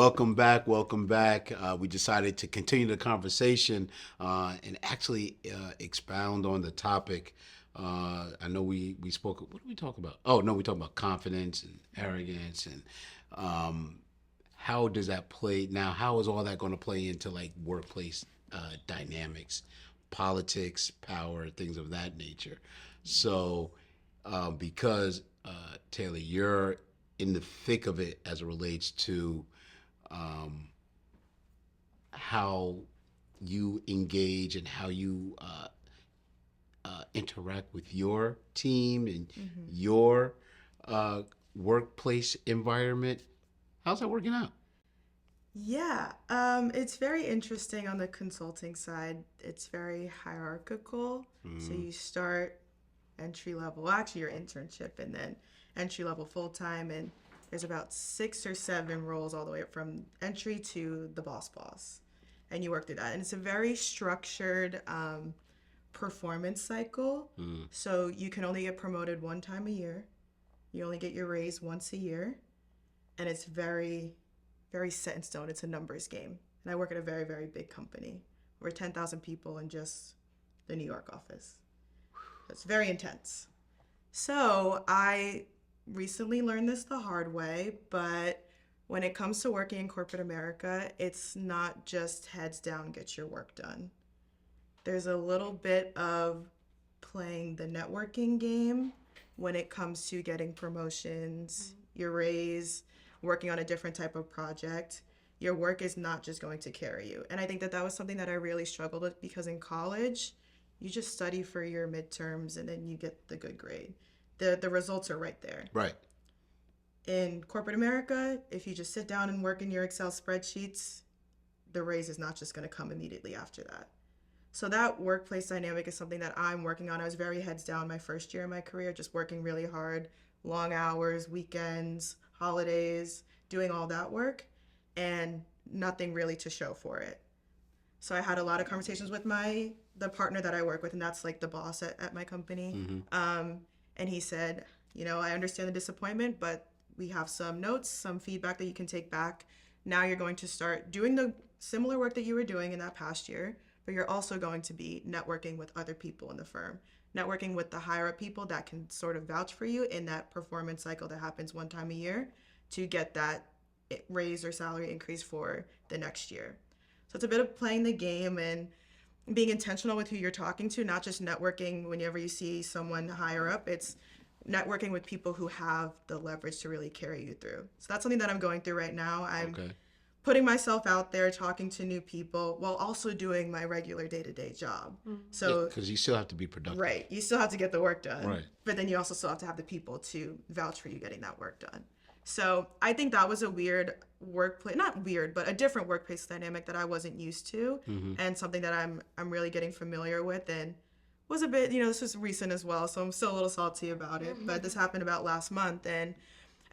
Welcome back. Welcome back. We decided to continue the conversation and actually expound on the topic. I know we spoke. What did we talk about? Oh no, we talked about confidence and arrogance and how does that play now? How is all that going to play into like workplace dynamics, politics, power, things of that nature? So, because Taylor, you're in the thick of it as it relates to um, how you engage and how you interact with your team and your uh, workplace environment. How's that working out? Yeah, it's very interesting on the consulting side. It's very hierarchical. So Mm, you start entry level, well, actually your internship, and then entry level full time, and there's about 6 or 7 roles all the way up from entry to the boss, and you work through that. And it's a very structured performance cycle. mm, So you can only get promoted one time a year. You only get your raise once a year, and it's very set in stone. It's a numbers game. And I work at a very big company. We're 10,000 people in just the New York office. It's very intense. So I recently learned this the hard way, but when it comes to working in corporate America, it's not just heads down, get your work done. There's a little bit of playing the networking game when it comes to getting promotions, your raise, working on a different type of project. Your work is not just going to carry you. And I think that that was something that I really struggled with because in college, you just study for your midterms and then you get the good grade. The results are right there. right. In corporate America, if you just sit down and work in your Excel spreadsheets, the raise is not just going to come immediately after that. So that workplace dynamic is something that I'm working on. I was very heads down my first year of my career, just working really hard, long hours, weekends, holidays, doing all that work, and nothing really to show for it. So I had a lot of conversations with the partner that I work with, and that's like the boss at my company. Mm-hmm. And he said, I understand the disappointment, but we have some notes, some feedback that you can take back. Now you're going to start doing the similar work that you were doing in that past year, but you're also going to be networking with other people in the firm, networking with the higher up people that can sort of vouch for you in that performance cycle that happens one time a year to get that raise or salary increase for the next year. So it's a bit of playing the game and being intentional with who you're talking to, not just networking whenever you see someone higher up. It's networking with people who have the leverage to really carry you through. So that's something that I'm going through right now. I'm Okay. putting myself out there, talking to new people while also doing my regular day-to-day job. Yeah, So, because you still have to be productive. right, you still have to get the work done, Right. but then you also still have to have the people to vouch for you getting that work done. So I think that was a weird workplace, not weird, but a different workplace dynamic that I wasn't used to, Mm-hmm. and something that I'm really getting familiar with, and was a bit, this was recent as well, so I'm still a little salty about it. But this happened about last month, and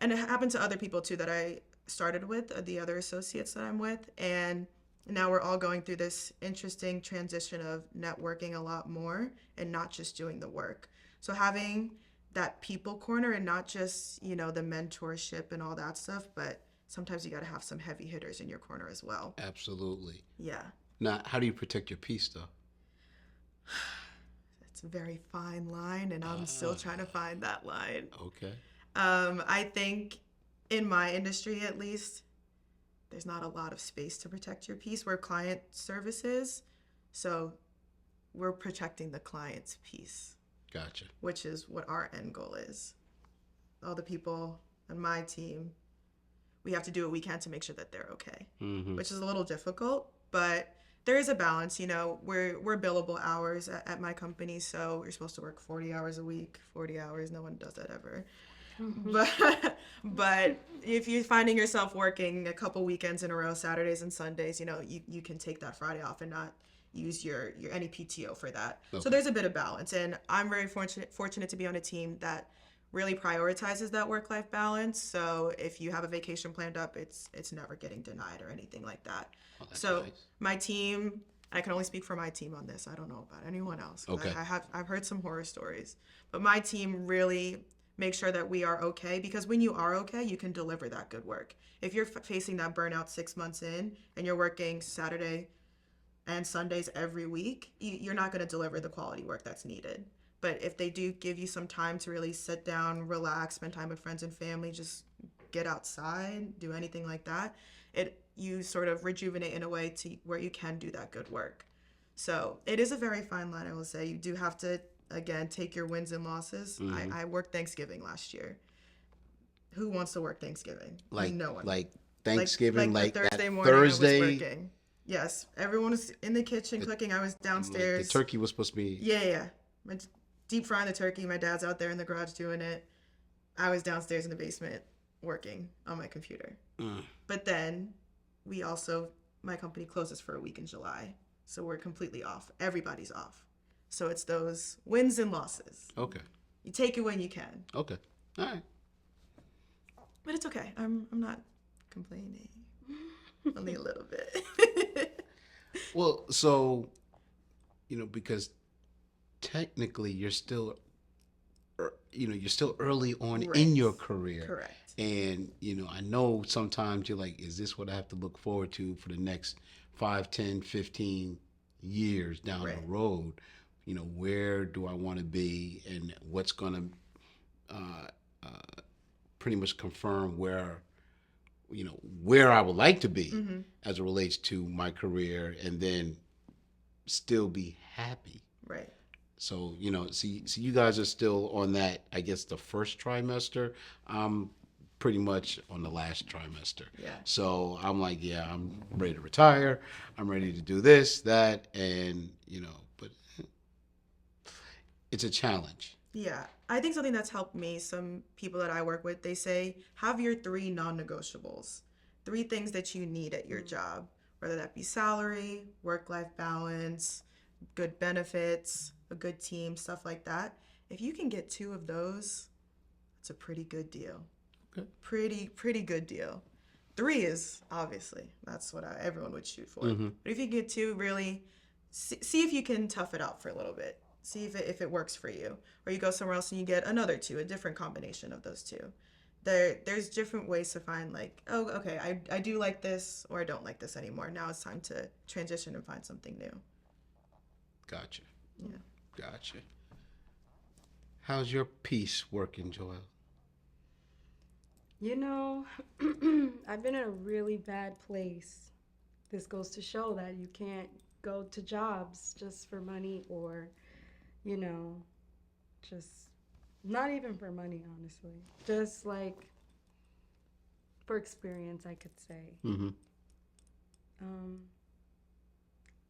it happened to other people too that I started with, the other associates that I'm with, and now we're all going through this interesting transition of networking a lot more and not just doing the work. So having that people corner and not just, the mentorship and all that stuff, but sometimes you got to have some heavy hitters in your corner as well. Absolutely. Yeah, Now, how do you protect your peace, though? it's a very fine line, and I'm still trying to find that line. Okay. I think in my industry, at least, there's not a lot of space to protect your peace. We're client services, so we're protecting the client's peace, Gotcha. which is what our end goal is. All the people on my team, we have to do what we can to make sure that they're okay, Mm-hmm. which is a little difficult, but there is a balance. We're billable hours at my company, so you're supposed to work 40 hours a week. 40 hours, no one does that ever. But if you're finding yourself working a couple weekends in a row, Saturdays and Sundays, you can take that Friday off and not use your any PTO for that. So Okay. there's a bit of balance, and I'm very fortunate to be on a team that really prioritizes that work-life balance. So if you have a vacation planned up, it's never getting denied or anything like that. Oh, that's So nice. my team, I can only speak for my team on this. I don't know about anyone else. Okay. I've heard some horror stories, but my team really make sure that we are okay, because when you are okay, you can deliver that good work. If you're facing that burnout 6 months in and you're working Saturday and Sundays every week, you're not going to deliver the quality work that's needed. But if they do give you some time to really sit down, relax, spend time with friends and family, just get outside, do anything like that, you sort of rejuvenate in a way to where you can do that good work. So it is a very fine line, I will say. You do have to, again, take your wins and losses. I worked Thanksgiving last year. Who wants to work Thanksgiving? Like No one. like Thanksgiving, Like like the Thursday that morning, I was Thursday. working. Yes, everyone was in the kitchen cooking. I was Like the downstairs. turkey was supposed to be. Yeah. My deep frying the turkey. My dad's out there in the garage doing it. I was downstairs in the basement working on my computer. But then my company closes for a week in July. So we're completely off. Everybody's off. So it's those wins and losses. Okay. You take it when you can. Okay. All right. But it's okay. I'm not complaining. Only a little bit. Well, so, because technically you're still, you're still early on Right. in your career. Correct. And, I know sometimes you're like, is this what I have to look forward to for the next 5, 10, 15 years down the Right. road? Where do I want to be, and what's going to pretty much confirm where I would like to be as it relates to my career, and then still be happy. Right. So, see, you guys are still on that, I guess, the first trimester. I'm pretty much on the last trimester. Yeah. So I'm like, yeah, I'm ready to retire. I'm ready to do this, that, and, but it's a challenge. Yeah. I think something that's helped me, some people that I work with, they say, have your 3 non-negotiables. 3 things that you need at your job, whether that be salary, work-life balance, good benefits, a good team, stuff like that. If you can get 2 of those, it's a pretty good deal. Okay. Pretty good deal. 3 is obviously, that's what everyone would shoot for. Mm-hmm. But if you get 2, really see if you can tough it out for a little bit. See if it works for you. Or you go somewhere else and you get another 2, a different combination of those 2. There's different ways to find, like, oh, okay, I do like this, or I don't like this anymore. Now it's time to transition and find something new. Gotcha. Yeah. Gotcha. How's your peace working, Joelle? I've been in a really bad place. This goes to show that you can't go to jobs just for money, or, just not even for money, honestly. Just like for experience, I could say. Mm-hmm.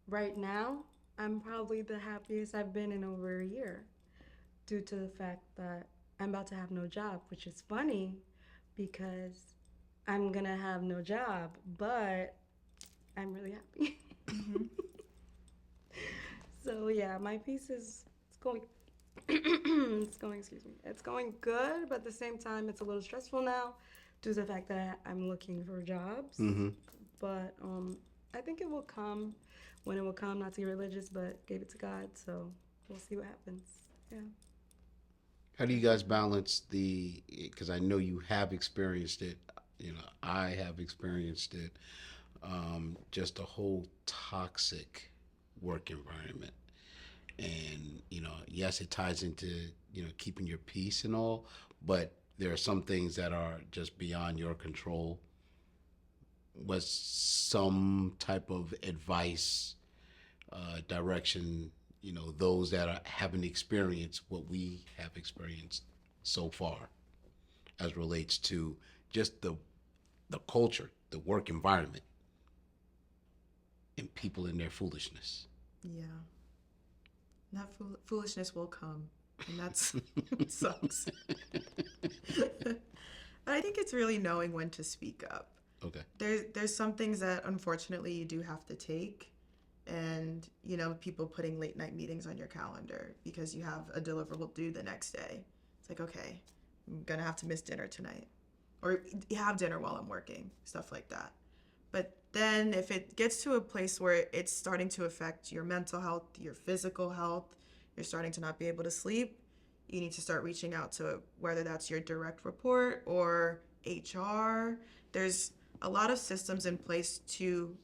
Right now, I'm probably the happiest I've been in over a year, due to the fact that I'm about to have no job, which is funny because I'm gonna have no job, but I'm really happy. Mm-hmm. So yeah, my piece is it's going it's going good, but at the same time it's a little stressful now due to the fact that I'm looking for jobs. Mm-hmm. But I think it will come when it will come. Not to be religious, but gave it to God, so we'll see what happens. Yeah. How do you guys balance because I know you have experienced it, I have experienced it, just a whole toxic work environment. And, yes, it ties into, keeping your peace and all, but there are some things that are just beyond your control. Was some type of advice, direction, those that haven't experienced what we have experienced so far as relates to just the culture, the work environment, and people in their foolishness? Yeah. That foolishness will come, and that's sucks. But I think it's really knowing when to speak up. Okay. There's some things that unfortunately you do have to take, and people putting late night meetings on your calendar because you have a deliverable due the next day. It's like, okay, I'm gonna have to miss dinner tonight, or you have dinner while I'm working, stuff like that. But then if it gets to a place where it's starting to affect your mental health, your physical health, you're starting to not be able to sleep, you need to start reaching out to whether that's your direct report or HR. There's a lot of systems in place to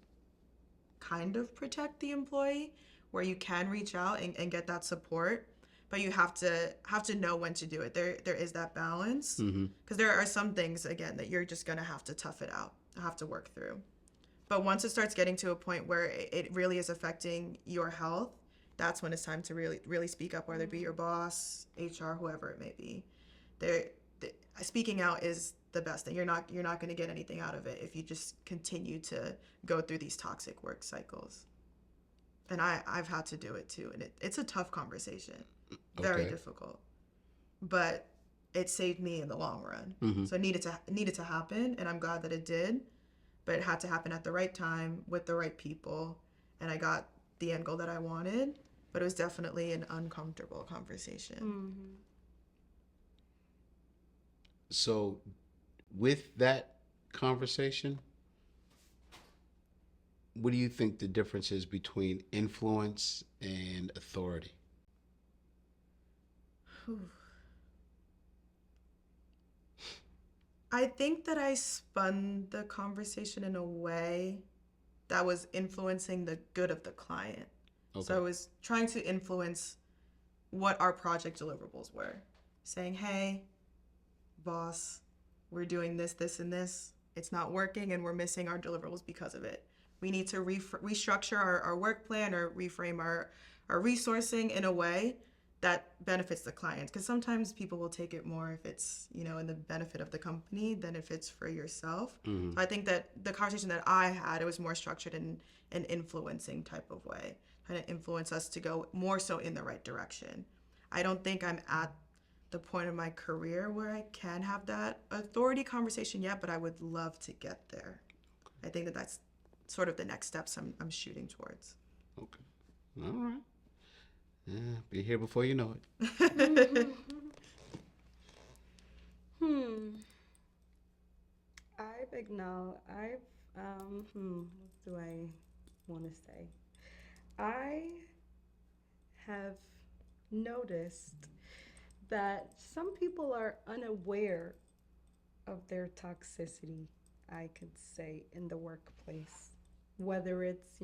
kind of protect the employee where you can reach out and get that support, but you have to know when to do it. There is that balance, because there are some things, again, that you're just gonna have to tough it out, have to work through. But once it starts getting to a point where it really is affecting your health, that's when it's time to really speak up, whether it be your boss, HR, whoever it may be. Speaking out is the best thing. You're not going to get anything out of it if you just continue to go through these toxic work cycles. And I've had to do it too, and it's a tough conversation, very difficult, but it saved me in the long run. So it needed to happen, and I'm glad that it did. But it had to happen at the right time with the right people, and I got the end goal that I wanted. But it was definitely an uncomfortable conversation. So, with that conversation, what do you think the difference is between influence and authority? I think that I spun the conversation in a way that was influencing the good of the client. Okay. So I was trying to influence what our project deliverables were. Saying, hey, boss, we're doing this, this, and this. It's not working, and we're missing our deliverables because of it. We need to restructure our work plan or reframe our resourcing in a way that benefits the client. Because sometimes people will take it more if it's, in the benefit of the company than if it's for yourself. So I think that the conversation that I had, it was more structured in an influencing type of way, trying to influence us to go more so in the right direction. I don't think I'm at the point of my career where I can have that authority conversation yet, but I would love to get there. I think that that's sort of the next steps I'm shooting towards. Okay. All right. Yeah, be here before you know it. What do I want to say? I have noticed that some people are unaware of their toxicity, I could say, in the workplace. Whether it's,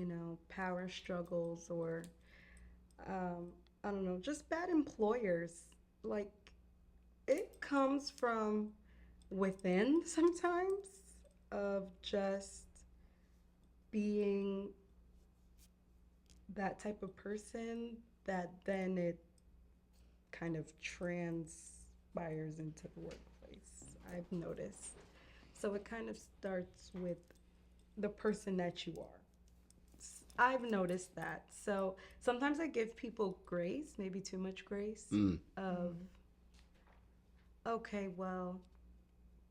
power struggles or, I don't know, just bad employers. Like, it comes from within sometimes, of just being that type of person that then it kind of transpires into the workplace, I've noticed. So it kind of starts with the person that you are. I've noticed that. So sometimes I give people grace, maybe too much grace, of, okay, well,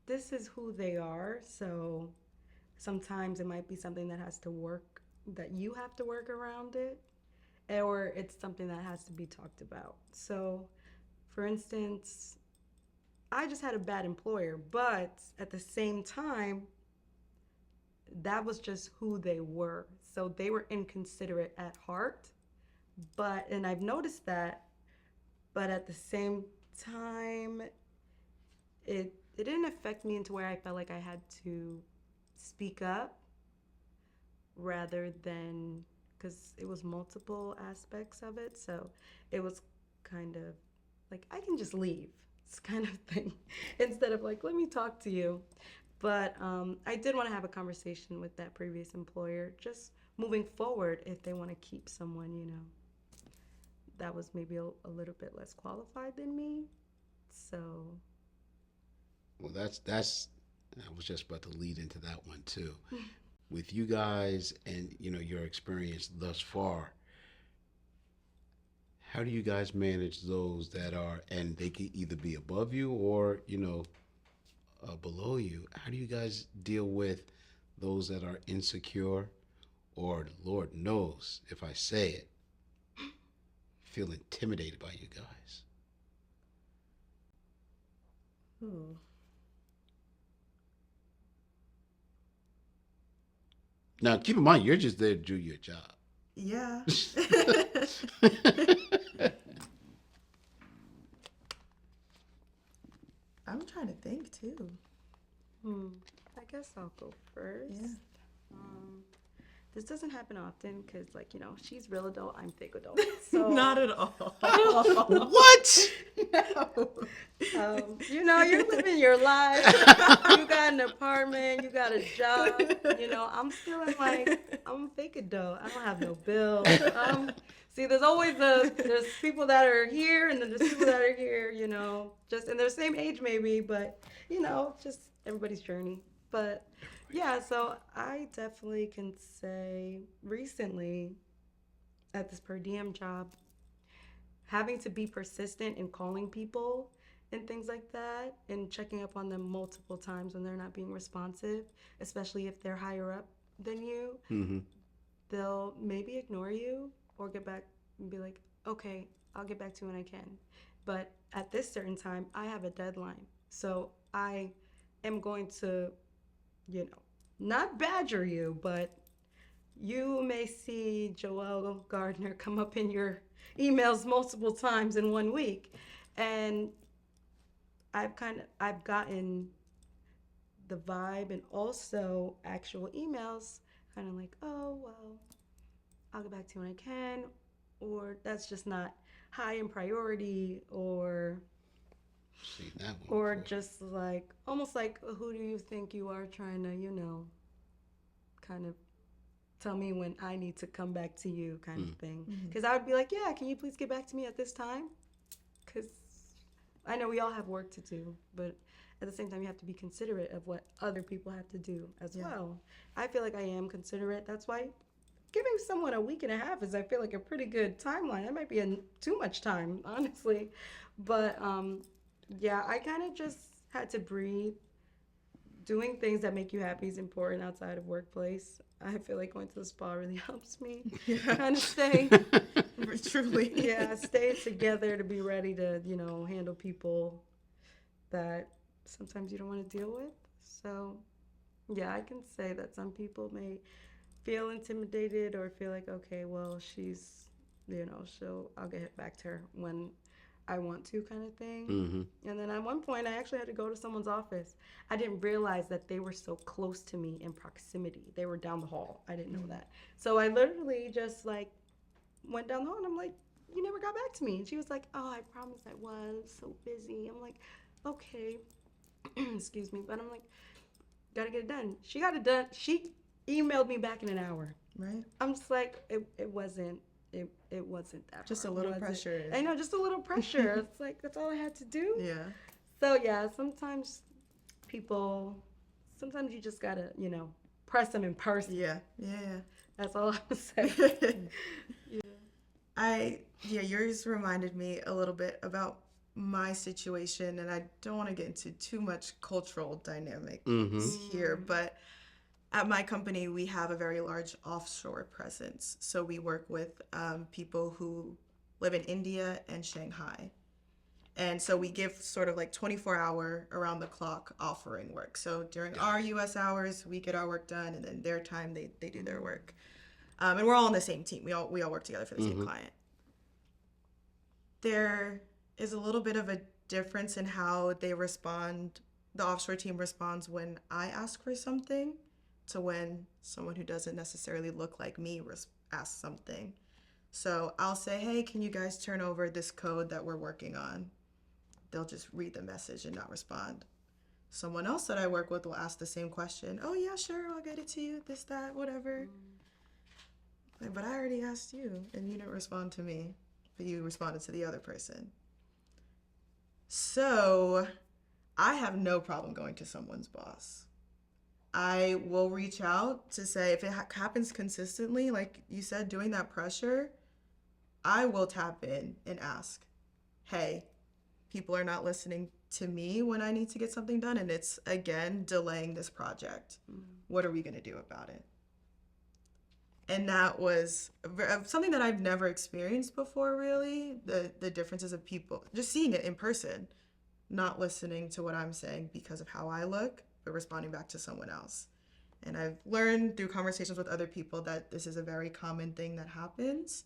this is who they are. So sometimes it might be something that has to work, that you have to work around it, or it's something that has to be talked about. So, for instance, I just had a bad employer, but at the same time, that was just who they were. So they were inconsiderate at heart, and I've noticed that, but at the same time, it didn't affect me into where I felt like I had to speak up, rather than, because it was multiple aspects of it. So it was kind of like, I can just leave. It's kind of thing, instead of like, let me talk to you. But I did want to have a conversation with that previous employer, just moving forward, if they want to keep someone, that was maybe a little bit less qualified than me. So. Well, that's I was just about to lead into that one too. With you guys and, your experience thus far, how do you guys manage those that are, and they could either be above you or, below you? How do you guys deal with those that are insecure, or, Lord knows if I say it, feel intimidated by you guys? Now, keep in mind, you're just there to do your job. Yeah. trying to think too. I guess I'll go first. Yeah. This doesn't happen often because, like, you know, she's real adult, I'm fake adult. So Not at all. What? you know, you're living your life. You got an apartment, you got a job. You know, I'm feeling like I'm a fake adult. I don't have no bills. See, there's always there's people that are here, and then there's people that are here. You know, just in their same age maybe, but you know, just everybody's journey. But yeah, so I definitely can say recently at this per diem job, having to be persistent in calling people and things like that and checking up on them multiple times when they're not being responsive, especially if they're higher up than you, they'll maybe ignore you or get back and be like, okay, I'll get back to you when I can. But at this certain time, I have a deadline. So I am going to, you know, not badger you, but you may see Joelle Gardner come up in your emails multiple times in 1 week. And I've gotten the vibe and also actual emails kind of like, oh, well, I'll get back to you when I can, or that's just not high in priority, or Seen that one or before. just like almost like, who do you think you are, trying to, you know, kind of tell me when I need to come back to you, kind of thing. Because I would be like, yeah, can you please get back to me at this time? Because I know we all have work to do, but at the same time, you have to be considerate of what other people have to do as well. I feel like I am considerate. That's why giving someone a week and a half is, I feel like, a pretty good timeline. That might be too much time, honestly. But yeah, I kind of just had to breathe. Doing things that make you happy is important outside of workplace. I feel like going to the spa really helps me kind of stay, Truly. stay together to be ready to, you know, handle people that sometimes you don't want to deal with. So, yeah, I can say that some people may feel intimidated or feel like, okay, well, she's, you know, I'll get back to her when I want to, kind of thing. And then at one point, I actually had to go to someone's office. I didn't realize that they were so close to me in proximity. They were down the hall. I didn't know that. So I literally just like went down the hall and I'm like, you never got back to me. And she was like, oh, I promise I was so busy. I'm like, okay, excuse me. But I'm like, gotta get it done. She got it done. She emailed me back in an hour. Right. I'm just like, it wasn't that Just hard, a little was it? pressure. I know, just a little pressure. It's like, that's all I had to do. Yeah. So yeah, sometimes you just gotta, you know, press them in person. Yeah. That's all I would say. Yours reminded me a little bit about my situation, and I don't want to get into too much cultural dynamics here, but at my company, we have a very large offshore presence. So we work with people who live in India and Shanghai. And so we give sort of like 24-hour around the clock offering work. So during our US hours, we get our work done, and then their time, they do their work. And we're all on the same team. We all work together for the same client. There is a little bit of a difference in how they respond. The offshore team responds when I ask for something to when someone who doesn't necessarily look like me asks something. So I'll say, hey, can you guys turn over this code that we're working on? They'll just read the message and not respond. Someone else that I work with will ask the same question. Oh, yeah, sure, I'll get it to you, this, that, whatever. But I already asked you, and you didn't respond to me, but you responded to the other person. So I have no problem going to someone's boss. I will reach out to say, if it happens consistently, like you said, doing that pressure, I will tap in and ask, hey, people are not listening to me when I need to get something done, and it's, again, delaying this project. What are we going to do about it? And that was something that I've never experienced before, really, the differences of people, just seeing it in person, not listening to what I'm saying because of how I look, but responding back to someone else. And I've learned through conversations with other people that this is a very common thing that happens.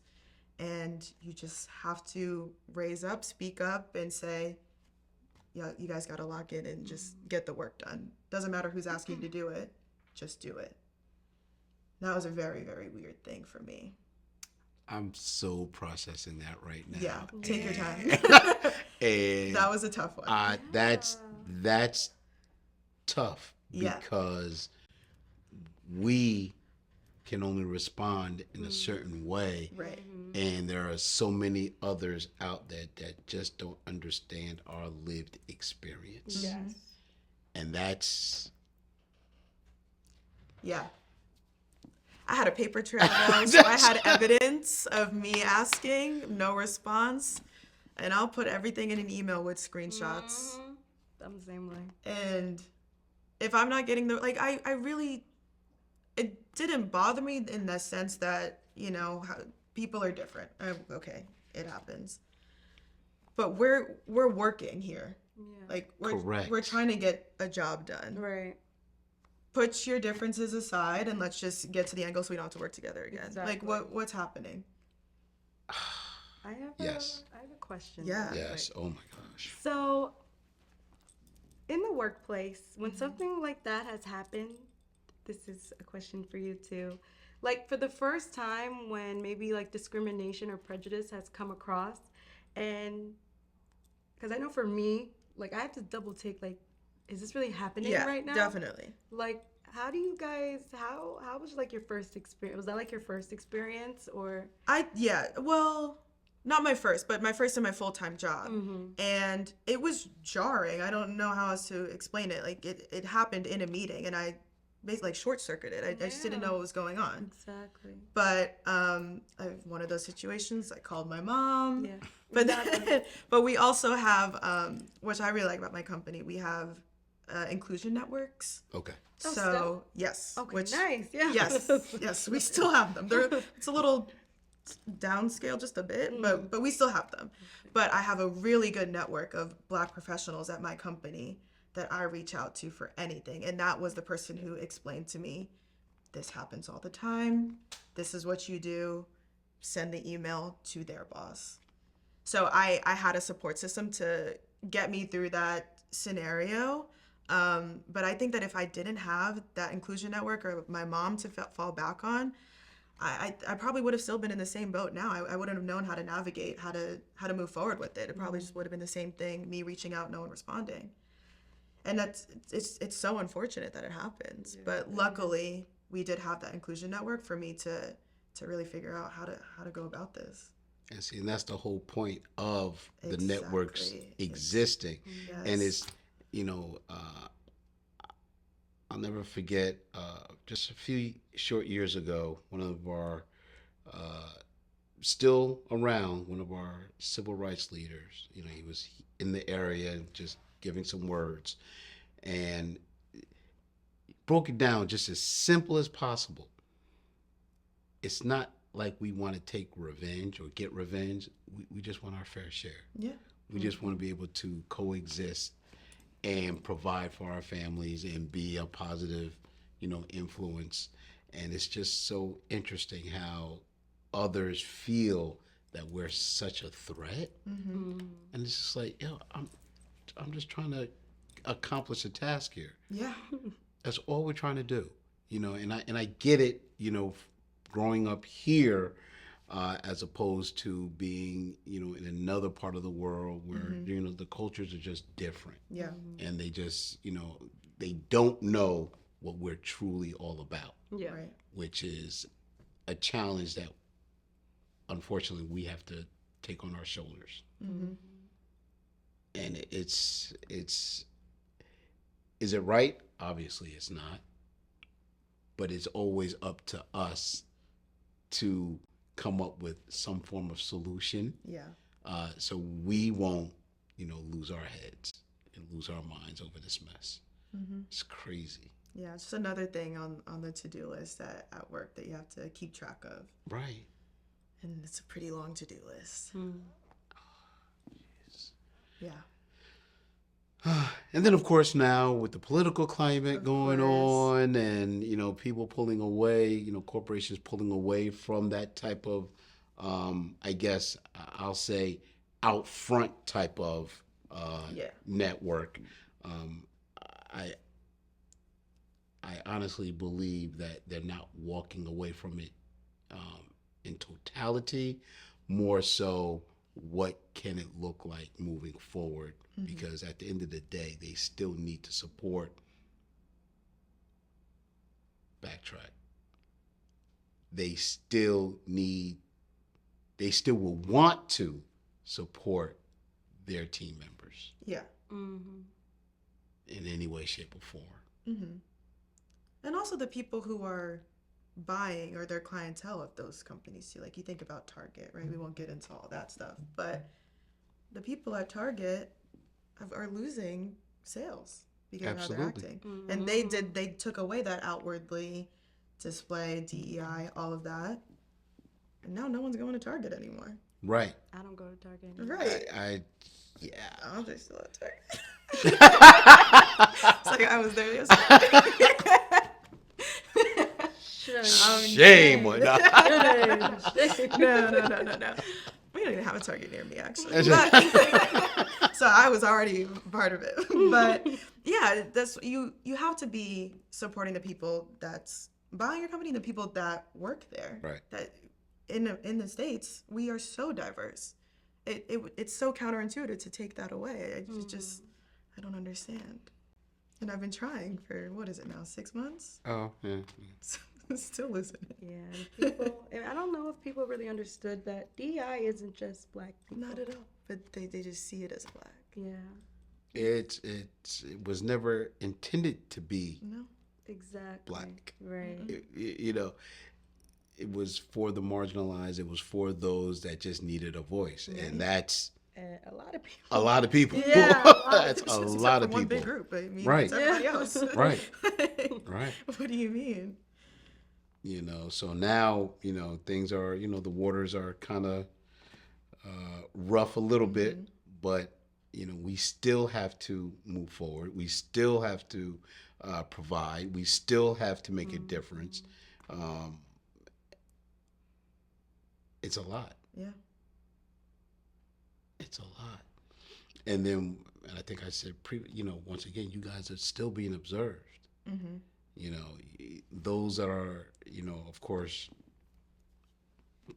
And you just have to raise up, speak up, and say, yeah, you guys got to lock in and just get the work done. Doesn't matter who's asking you to do it, just do it. That was a very, very weird thing for me. I'm so processing that right now. Yeah, take your time. And That was a tough one. that's tough Yeah. because we can only respond in a certain way. Right. And there are so many others out there that just don't understand our lived experience. Yes. And that's Yeah. I had a paper trail, so I had evidence of me asking, no response, and I'll put everything in an email with screenshots. I'm the same way. And if I'm not getting the, like, I really, it didn't bother me in the sense that, you know, how, people are different. Okay, it happens. But we're working here. Yeah. Like, Correct. we're trying to get a job done. Right. Put your differences aside and let's just get to the end goal so we don't have to work together again. Exactly. Like, what's happening? I have Yes. I have a question. Yeah. real yes. quick. Oh my gosh. So, in the workplace, when something like that has happened, this is a question for you too. Like for the first time when maybe like discrimination or prejudice has come across, and because I know for me, like I have to double take, like, is this really happening Yeah, right now? definitely. Like, how do you guys? How was like your first experience? Was that like your first experience or? Well, not my first, but my first in my full-time job. And it was jarring. I don't know how else to explain it. Like it happened in a meeting and I basically like short-circuited. I just didn't know what was going on. Exactly. But one of those situations, I called my mom. Yeah. But Exactly. then, but we also have, which I really like about my company, we have inclusion networks. Okay. Oh, So still? yes, Okay. which Nice. Yeah. yes, we still have them. It's a little downscale just a bit, but we still have them. But I have a really good network of Black professionals at my company that I reach out to for anything, and that was the person who explained to me, this happens all the time. This is what you do. Send the email to their boss. So I had a support system to get me through that scenario. But I think that if I didn't have that inclusion network or my mom to fall back on, I probably would have still been in the same boat now. I wouldn't have known how to navigate, how to move forward with it. It probably just would have been the same thing, me reaching out, no one responding. And it's so unfortunate that it happens. Yeah. But luckily, we did have that inclusion network for me to really figure out how to go about this. And see, and that's the whole point of the Exactly. networks existing. Yes. And it's, I'll never forget, just a few short years ago, one of our, still around, one of our civil rights leaders, he was in the area just giving some words and broke it down just as simple as possible. It's not like we want to take revenge or get revenge. We just want our fair share. Yeah. We just want to be able to coexist and provide for our families and be a positive, influence. And it's just so interesting how others feel that we're such a threat. And it's just like, I'm just trying to accomplish a task here. Yeah. That's all we're trying to do, and I get it, growing up here, as opposed to being, in another part of the world where, the cultures are just different. Yeah. And they just, they don't know what we're truly all about. Yeah. Right. Which is a challenge that, unfortunately, we have to take on our shoulders. And it's is it right? Obviously it's not. But it's always up to us to come up with some form of solution. Yeah. So we won't, lose our heads and lose our minds over this mess. It's crazy. Yeah, it's just another thing on the to-do list at work that you have to keep track of. Right. And it's a pretty long to-do list. Yeah. And then, of course, now with the political climate Of going course. on and, people pulling away, corporations pulling away from that type of, I guess I'll say, out front type of Yeah. network. Um, I I honestly believe that they're not walking away from it in totality. More so, what can it look like moving forward? Because at the end of the day, they still need to support. Backtrack. They still need. They still will want to support their team members Yeah. Mm-hmm. in any way, shape, or form. Mm-hmm. And also the people who are buying or their clientele of those companies too. Like you think about Target, right? We won't get into all that stuff, but the people at Target are losing sales because of how they're Absolutely. acting. Mm-hmm. And they took away that outwardly display, DEI, all of that. And now no one's going to Target anymore. Right. I don't go to Target anymore. Right. Yeah. I don't think still at Target. It's like I was there yesterday. Shame on no. We don't even have a Target near me, actually. But, so I was already part of it. But yeah, that's you have to be supporting the people that's buying your company, the people that work there. Right. That in the States, we are so diverse. It's so counterintuitive to take that away. I don't understand. And I've been trying for, what is it now, 6 months? Oh, yeah. Still losing it. Yeah, and people. And I don't know if people really understood that DEI isn't just black people. Not at all. But they just see it as black. Yeah, It was never intended to be No. exactly. black. Right. It was for the marginalized. It was for those that just needed a voice, Right. and that's A lot of people. a lot of people. Yeah, That's a Except lot for of one people. big group. I mean, Right. it's everybody else. Right. Right. What do you mean? So now, things are, the waters are kind of rough a little bit, but, we still have to move forward. We still have to provide. We still have to make a difference. It's a lot. Yeah. It's a lot. And then, and I think I said, once again, you guys are still being observed. Mm-hmm. Those that are, of course,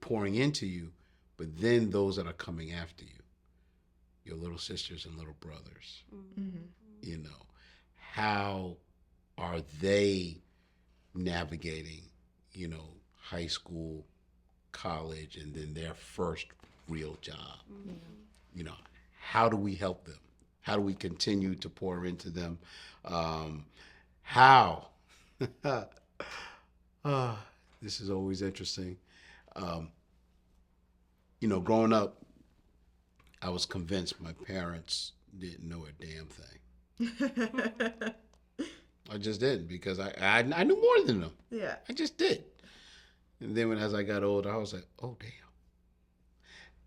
pouring into you, but then those that are coming after you, your little sisters and little brothers, Mm-hmm. how are they navigating, high school, college, and then their first real job? How do we help them? How do we continue to pour into them? How? This is always interesting. Growing up, I was convinced my parents didn't know a damn thing. I just didn't, because I knew more than them. Yeah. I just did. And then as I got older, I was like, oh, damn.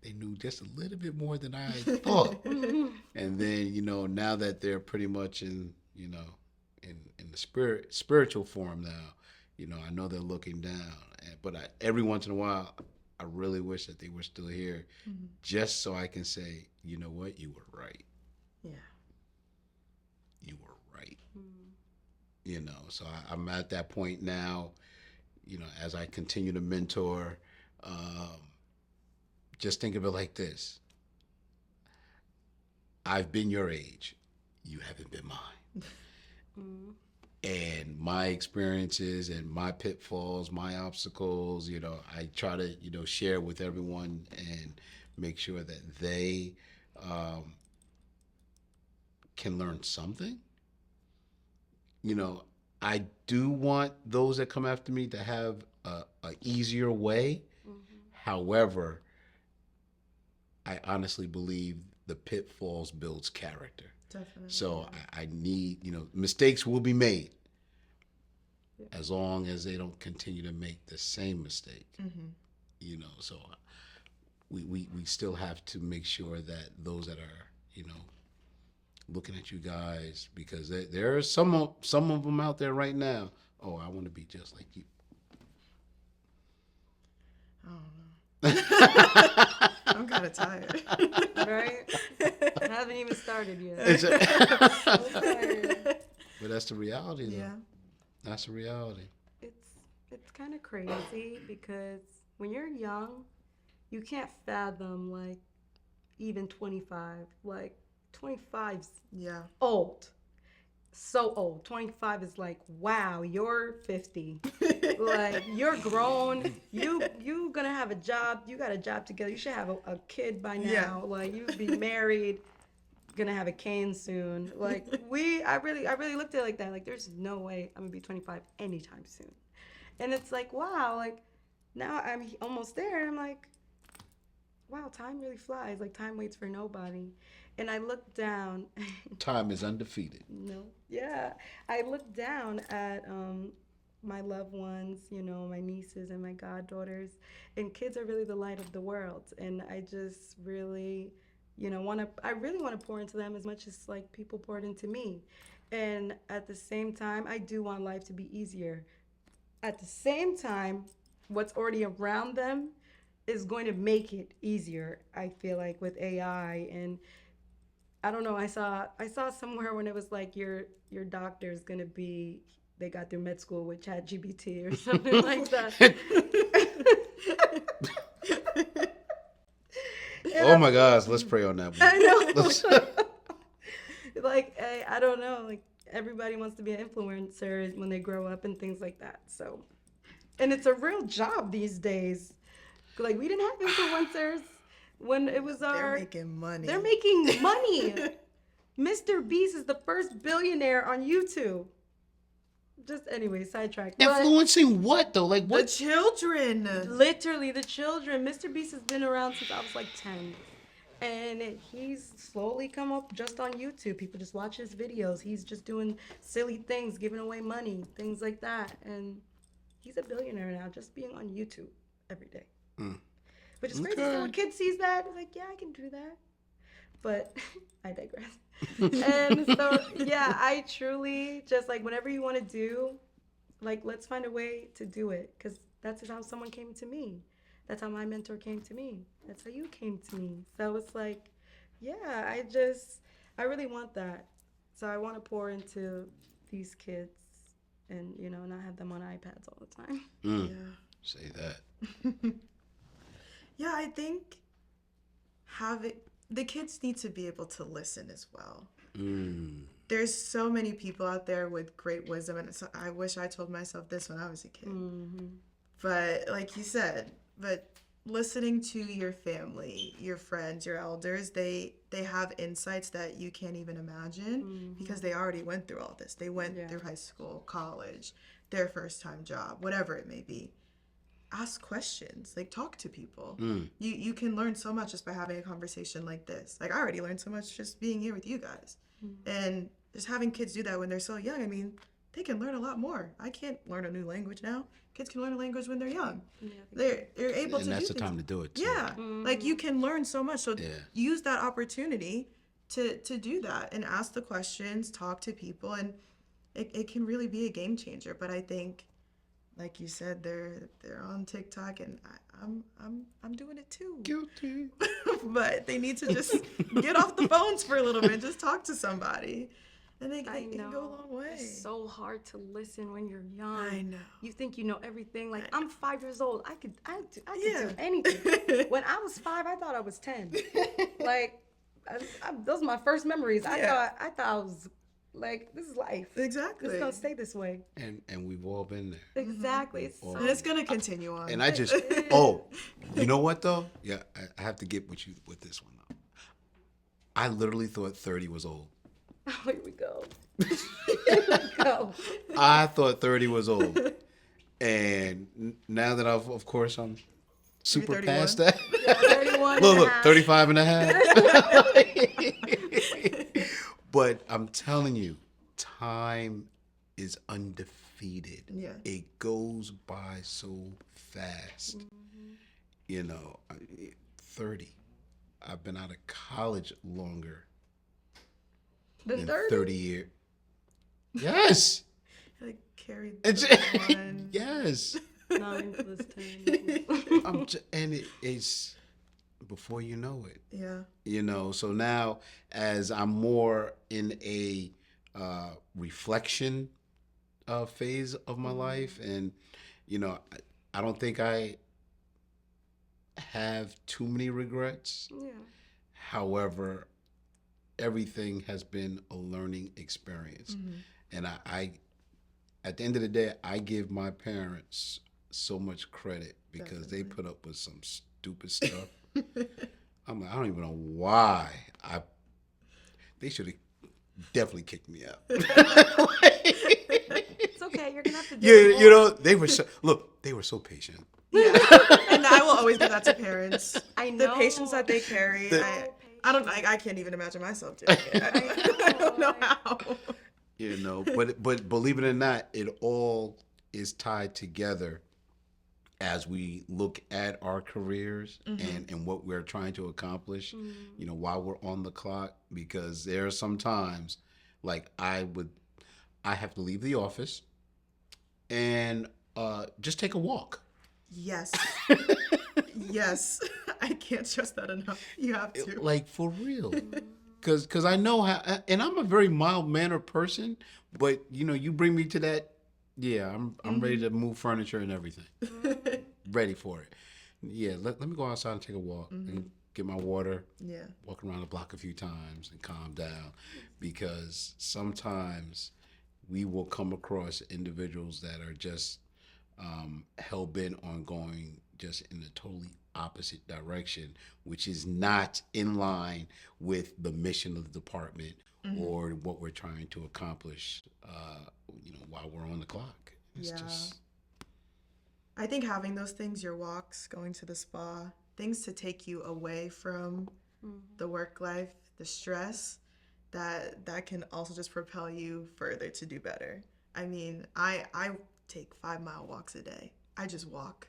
They knew just a little bit more than I thought. And then, now that they're pretty much in the spiritual form now, I know they're looking down. But every once in a while, I really wish that they were still here, just so I can say, you know what, you were right. Yeah. You were right. So I'm at that point now, as I continue to mentor, just think of it like this. I've been your age. You haven't been mine. And my experiences and my pitfalls, my obstacles, I try to, share with everyone and make sure that they can learn something. I do want those that come after me to have a easier way. However, I honestly believe the pitfalls builds character. Definitely. So I need, mistakes will be made, as long as they don't continue to make the same mistake. So we still have to make sure that those that are, looking at you guys, because there are some of them out there right now. Oh, I want to be just like you. I don't know. I'm kind of tired. Right? haven't even started yet. It's So tired. but that's the reality, though. Yeah. That's the reality. It's kind of crazy because when you're young, you can't fathom like even 25. Like 25's Yeah. old. So old. 25 is like, wow, you're 50. Like you're grown. You gonna have a job. You got a job together. You should have a kid by now. Yeah. Like you be married. Gonna have a cane soon. Like I really looked at it like that. Like there's no way I'm gonna be 25 anytime soon. And it's like, wow, like now I'm almost there. And I'm like, wow, time really flies. Like time waits for nobody. And I look down. Time is undefeated. No. Yeah. I look down at my loved ones, you know, my nieces and my goddaughters, and kids are really the light of the world. And I just really, you know, I really want to pour into them as much as like people poured into me. And at the same time, I do want life to be easier. At the same time, what's already around them is going to make it easier, I feel like, with AI. And I don't know. I saw somewhere when it was like your doctor is gonna be. They got through med school with ChatGPT or something like that. Oh my gosh, let's pray on that one. I know. Let's- Like I don't know. Like everybody wants to be an influencer when they grow up and things like that. So, and it's a real job these days. Like we didn't have influencers when it was our. They're making money. They're making money. Mr. Beast is the first billionaire on YouTube. Just anyway, sidetrack. But Influencing what though? Like the what? children. literally, the children. Mr. Beast has been around since I was like 10. And he's slowly come up just on YouTube. People just watch his videos. He's just doing silly things, giving away money, things like that. And he's a billionaire now, just being on YouTube every day. Which is crazy. Okay. So when a kid sees that, it's like, yeah, I can do that. But I digress. And so, yeah, I truly just like whatever you want to do, like let's find a way to do it. Because that's how someone came to me. That's how my mentor came to me. That's how you came to me. So it's like, yeah, I really want that. So I want to pour into these kids and, you know, not have them on iPads all the time. Mm, Yeah. say that. Yeah, I think the kids need to be able to listen as well. There's so many people out there with great wisdom, and I wish I told myself this when I was a kid. But like you said, listening to your family, your friends, your elders, they have insights that you can't even imagine because they already went through all this. They went through high school, college, their first time job, whatever it may be. Ask questions, like talk to people. You can learn so much just by having a conversation like this. Like I already learned so much just being here with you guys. And just having kids do that when they're so young, I mean, they can learn a lot more. I can't learn a new language now. Kids can learn a language when they're young. They're able to And that's do the things. time to do it too. Yeah, like you can learn so much. So Yeah. use that opportunity to do that and ask the questions, talk to people, and it can really be a game changer. But I think, like you said, they're on TikTok, and I'm doing it too. Guilty. But they need to just get off the phones for a little bit, just talk to somebody, and it can go a long way. It's so hard to listen when you're young. I know. You think you know everything. Like I'm 5 years old. I could Yeah. do anything. When I was 5, I thought I was 10. Like those are my first memories. I thought I was like, this is life. Exactly. It's gonna stay this way. And we've all been there. Exactly. It's so And it's gonna continue on. And I just, you know what though? Yeah, I have to get with you with this one though. I literally thought 30 was old. here we go. Here we go. I thought 30 was old. And now that of course, I'm super 31? past that. Yeah, 31 Look, and a look, half. 35 and a half. But I'm telling you, time is undefeated. Yeah. It goes by so fast. You know, 30. I've been out of college longer The than 30. 30 years. Yes. Like carried It's, the one. yes. 9 plus 10. And it's before you know it. Yeah. So now as I'm more in a reflection phase of my life, and I don't think I have too many regrets. Yeah. However, everything has been a learning experience. And I at the end of the day, I give my parents so much credit because they put up with some stupid stuff. I'm like, I don't even know why they should have definitely kicked me out. It's okay. You're gonna have to do it. They were they were so patient. Yeah. And I will always do that to parents. I know. The patience that they carry. I can't even imagine myself doing it. I don't know how. But believe it or not, it all is tied together as we look at our careers and what we're trying to accomplish, while we're on the clock, because there are some times like I have to leave the office and just take a walk. Yes. Yes. I can't stress that enough. You have to. Like, for real. Because I know how, and I'm a very mild-mannered person, but, you bring me to that, yeah, I'm ready to move furniture and everything. Ready for it. Yeah, let me go outside and take a walk and get my water. Yeah. Walk around the block a few times and calm down, because sometimes we will come across individuals that are just hell-bent on going just in a totally opposite direction, which is not in line with the mission of the department or what we're trying to accomplish, while we're on the clock. It's just... I think having those things, your walks, going to the spa, things to take you away from the work life, the stress, that can also just propel you further to do better. I mean, I take 5-mile walks a day. I just walk.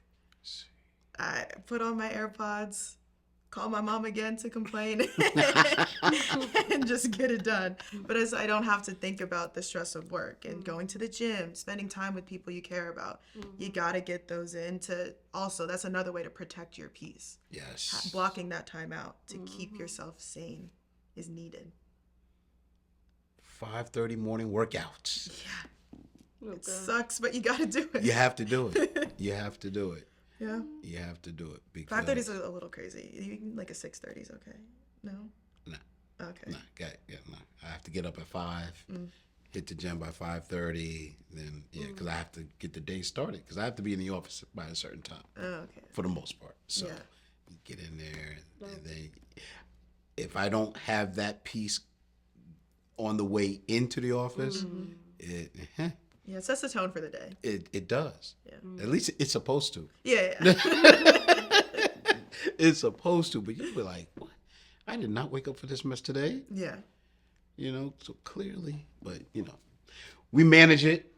I put on my AirPods, call my mom again to complain, and just get it done. But as I don't have to think about the stress of work and going to the gym, spending time with people you care about. You got to get those in to also, that's another way to protect your peace. Yes. Blocking that time out to keep yourself sane is needed. 5:30 morning workouts. Yeah. It sucks, but you got to do it. You have to do it. You have to do it. Yeah. You have to do it. Because 5:30 is a little crazy. You can, like a 6:30 is okay. No? No. Okay. No. I have to get up at 5, hit the gym by 5:30, then, because I have to get the day started, because I have to be in the office by a certain time. Oh, okay. For the most part. So you get in there, and then if I don't have that piece on the way into the office, it sets the tone for the day. It does. Yeah. At least it's supposed to. Yeah. It's supposed to, but you'll be like, what? I did not wake up for this mess today. Yeah. So clearly, but we manage it.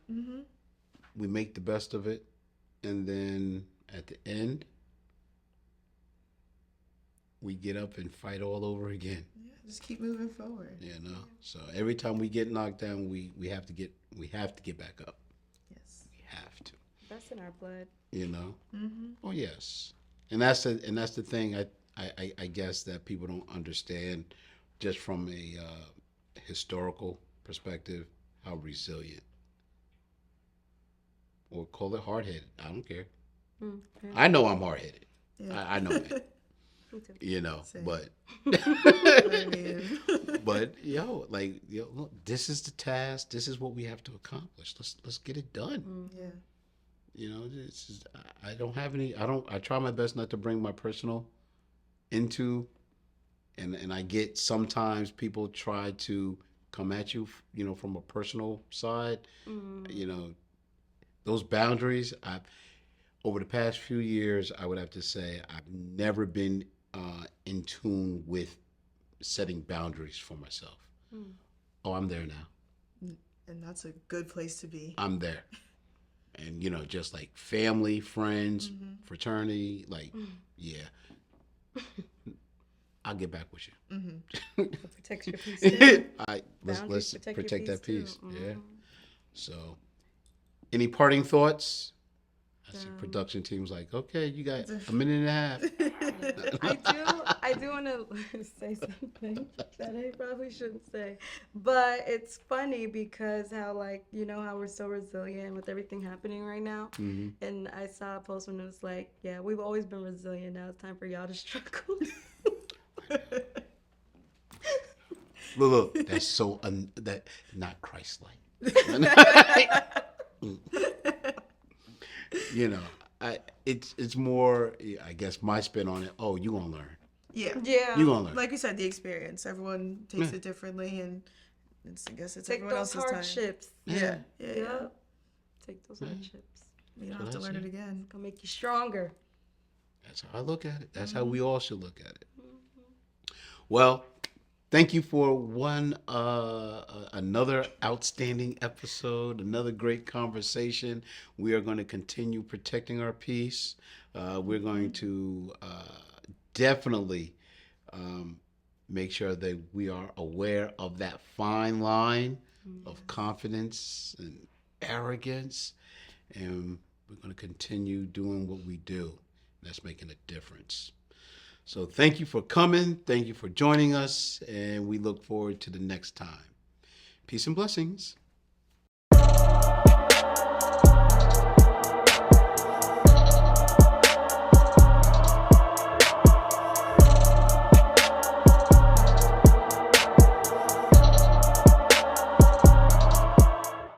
We make the best of it, and then at the end, we get up and fight all over again. Yeah, just keep moving forward. So every time we get knocked down, we have to get back up. Yes. We have to. That's in our blood. Oh yes, and that's the thing. I guess that people don't understand, just from a historical perspective, how resilient, or call it hard-headed. I don't care. I know I'm hard-headed. Yeah. I know that. Same. But I mean. but look, this is the task. This is what we have to accomplish. Let's get it done. Yeah. I don't have any. I try my best not to bring my personal into, and I get sometimes people try to come at you, from a personal side. Those boundaries. Over the past few years, I would have to say I've never been in tune with setting boundaries for myself. Oh, I'm there now. And that's a good place to be. I'm there. And, just like family, friends, fraternity, yeah. I'll get back with you. It protects your peace too. Let's protect that your peace. too. Yeah. So, any parting thoughts? I see production teams like, okay, you got a minute and a half. I do want to say something that I probably shouldn't say, but it's funny because how, like, you know how we're so resilient with everything happening right now. And I saw a post when it was like, yeah, we've always been resilient. Now it's time for y'all to struggle. Look, that's so that not Christ-like. You know, it's more, I guess, my spin on it. Oh, you gonna learn. Yeah. You gonna learn. Like you said, the experience. Everyone takes it differently, and I guess it's Take everyone those else's hardships. time. Yeah. Yep. Take those hardships. You don't have to learn it again. It's gonna make you stronger. That's how I look at it. That's how we all should look at it. Well, thank you for another outstanding episode, another great conversation. We are going to continue protecting our peace. We're going to definitely make sure that we are aware of that fine line of confidence and arrogance, and we're going to continue doing what we do. That's making a difference. So thank you for coming. Thank you for joining us, and we look forward to the next time. Peace and blessings.